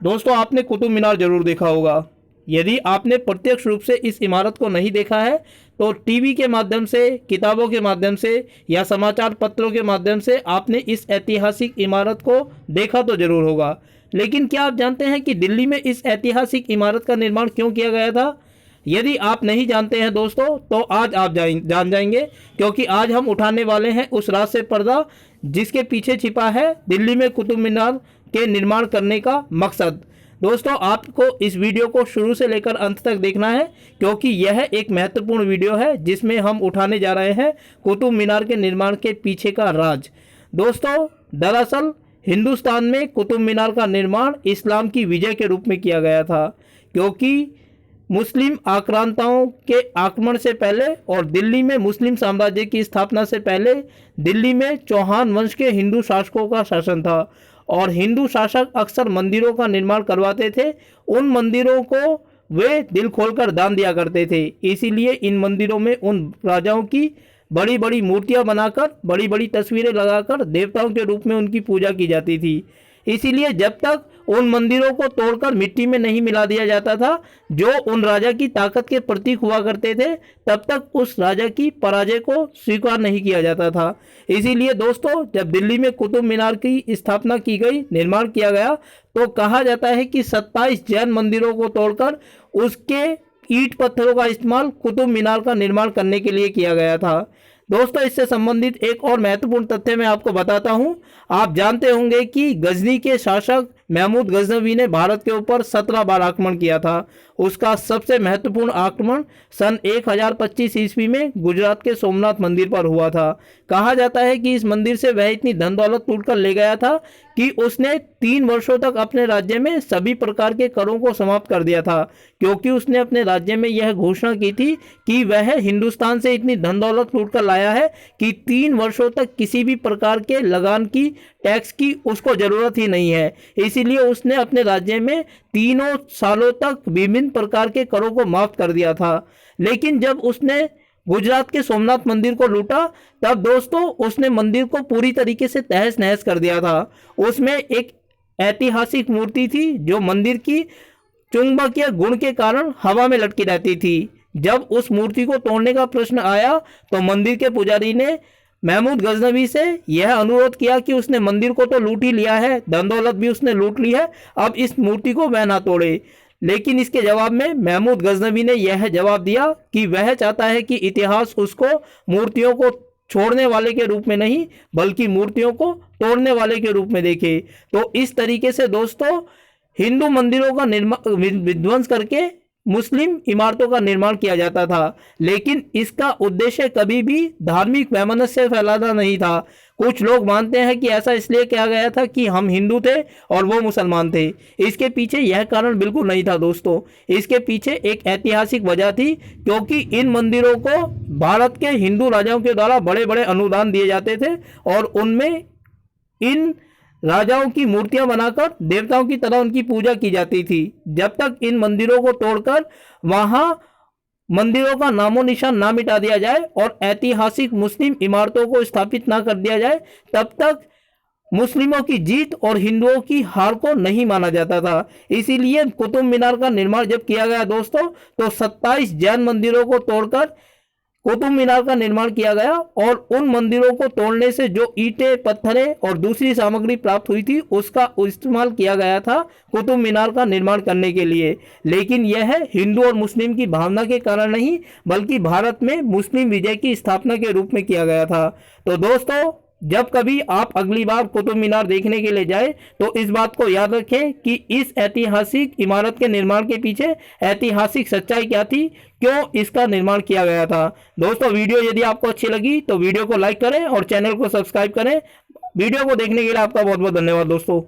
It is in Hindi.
दोस्तों आपने कुतुब मीनार जरूर देखा होगा। यदि आपने प्रत्यक्ष रूप से इस इमारत को नहीं देखा है तो टीवी के माध्यम से, किताबों के माध्यम से या समाचार पत्रों के माध्यम से आपने इस ऐतिहासिक इमारत को देखा तो जरूर होगा। लेकिन क्या आप जानते हैं कि दिल्ली में इस ऐतिहासिक इमारत का निर्माण क्यों किया गया था? यदि आप नहीं जानते हैं दोस्तों तो आज आप जान जाएंगे, क्योंकि आज हम उठाने वाले हैं उस राज से पर्दा जिसके पीछे छिपा है दिल्ली में कुतुब मीनार के निर्माण करने का मकसद। दोस्तों आपको इस वीडियो को शुरू से लेकर अंत तक देखना है, क्योंकि यह एक महत्वपूर्ण वीडियो है जिसमें हम उठाने जा रहे हैं कुतुब मीनार के निर्माण के पीछे का राज। दोस्तों दरअसल हिंदुस्तान में कुतुब मीनार का निर्माण इस्लाम की विजय के रूप में किया गया था, क्योंकि मुस्लिम आक्रांताओं के आक्रमण से पहले और दिल्ली में मुस्लिम साम्राज्य की स्थापना से पहले दिल्ली में चौहान वंश के हिंदू शासकों का शासन था और हिंदू शासक अक्सर मंदिरों का निर्माण करवाते थे। उन मंदिरों को वे दिल खोलकर दान दिया करते थे, इसीलिए इन मंदिरों में उन राजाओं की बड़ी बड़ी मूर्तियां बनाकर, बड़ी बड़ी तस्वीरें लगाकर देवताओं के रूप में उनकी पूजा की जाती थी। इसीलिए जब तक उन मंदिरों को तोड़कर मिट्टी में नहीं मिला दिया जाता था जो उन राजा की ताकत के प्रतीक हुआ करते थे, तब तक उस राजा की पराजय को स्वीकार नहीं किया जाता था। इसीलिए दोस्तों जब दिल्ली में कुतुब मीनार की स्थापना की गई, निर्माण किया गया, तो कहा जाता है कि 27 जैन मंदिरों को तोड़कर उसके ईंट पत्थरों का इस्तेमाल कुतुब मीनार का निर्माण करने के लिए किया गया था। दोस्तों इससे संबंधित एक और महत्वपूर्ण तथ्य मैं आपको बताता हूं। आप जानते होंगे कि गजनी के शासक महमूद गजनवी ने भारत के ऊपर 17 बार आक्रमण किया था। उसका सबसे महत्वपूर्ण आक्रमण सन 1025 ईस्वी में गुजरात के सोमनाथ मंदिर पर हुआ था। कहा जाता है कि इस मंदिर से वह इतनी धन दौलत लूट कर ले गया था कि उसने 3 वर्षों तक अपने राज्य में सभी प्रकार के करों को समाप्त कर दिया था, क्योंकि उसने अपने राज्य में यह घोषणा की थी कि वह हिंदुस्तान से इतनी धन दौलत लूट कर लाया है कि 3 वर्षों तक किसी भी प्रकार के लगान की, टैक्स की उसको जरूरत ही नहीं है। इसीलिए उसने अपने राज्य में 3 सालों तक विभिन्न प्रकार के करों को माफ कर दिया था। लेकिन जब उसने गुजरात के सोमनाथ मंदिर को लूटा, तब दोस्तों उसने मंदिर को पूरी तरीके से तहस नहस कर दिया था। उसमें एक ऐतिहासिक मूर्ति थी जो मंदिर की चुंबकीय गुण के कारण हवा में लटकी रहती थी। जब उस मूर्ति को तोड़ने का प्रश्न आया तो मंदिर के पुजारी ने महमूद गजनवी से यह अनुरोध किया कि उसने मंदिर को तो लूट ही लिया है, धन दौलत भी उसने लूट ली है, अब इस मूर्ति को वह ना तोड़े। लेकिन इसके जवाब में महमूद गजनवी ने यह जवाब दिया कि वह चाहता है कि इतिहास उसको मूर्तियों को छोड़ने वाले के रूप में नहीं बल्कि मूर्तियों को तोड़ने वाले के रूप में देखे। तो इस तरीके से दोस्तों हिंदू मंदिरों का विध्वंस करके मुस्लिम इमारतों का निर्माण किया जाता था, लेकिन इसका उद्देश्य कभी भी धार्मिक वैमनस्य फैलाना नहीं था। कुछ लोग मानते हैं कि ऐसा इसलिए किया गया था कि हम हिंदू थे और वो मुसलमान थे। इसके पीछे यह कारण बिल्कुल नहीं था दोस्तों। इसके पीछे एक ऐतिहासिक वजह थी, क्योंकि इन मंदिरों को भारत के हिंदू राजाओं के द्वारा बड़े बड़े अनुदान दिए जाते थे और उनमें इन राजाओं की मूर्तियां बनाकर देवताओं की तरह उनकी पूजा की जाती थी। जब तक इन मंदिरों को तोड़कर वहां मंदिरों का नामो निशान ना मिटा दिया जाए और ऐतिहासिक मुस्लिम इमारतों को स्थापित ना कर दिया जाए, तब तक मुस्लिमों की जीत और हिंदुओं की हार को नहीं माना जाता था। इसीलिए कुतुब मीनार का निर्माण जब किया गया दोस्तों, तो 27 जैन मंदिरों को तोड़कर कुतुब मीनार का निर्माण किया गया और उन मंदिरों को तोड़ने से जो ईंटें, पत्थरें और दूसरी सामग्री प्राप्त हुई थी उसका इस्तेमाल किया गया था कुतुब मीनार का निर्माण करने के लिए। लेकिन यह हिंदू और मुस्लिम की भावना के कारण नहीं बल्कि भारत में मुस्लिम विजय की स्थापना के रूप में किया गया था। तो दोस्तों जब कभी आप अगली बार कुतुब मीनार देखने के लिए जाए तो इस बात को याद रखें कि इस ऐतिहासिक इमारत के निर्माण के पीछे ऐतिहासिक सच्चाई क्या थी, क्यों इसका निर्माण किया गया था। दोस्तों वीडियो यदि आपको अच्छी लगी तो वीडियो को लाइक करें और चैनल को सब्सक्राइब करें। वीडियो को देखने के लिए आपका बहुत बहुत धन्यवाद दोस्तों।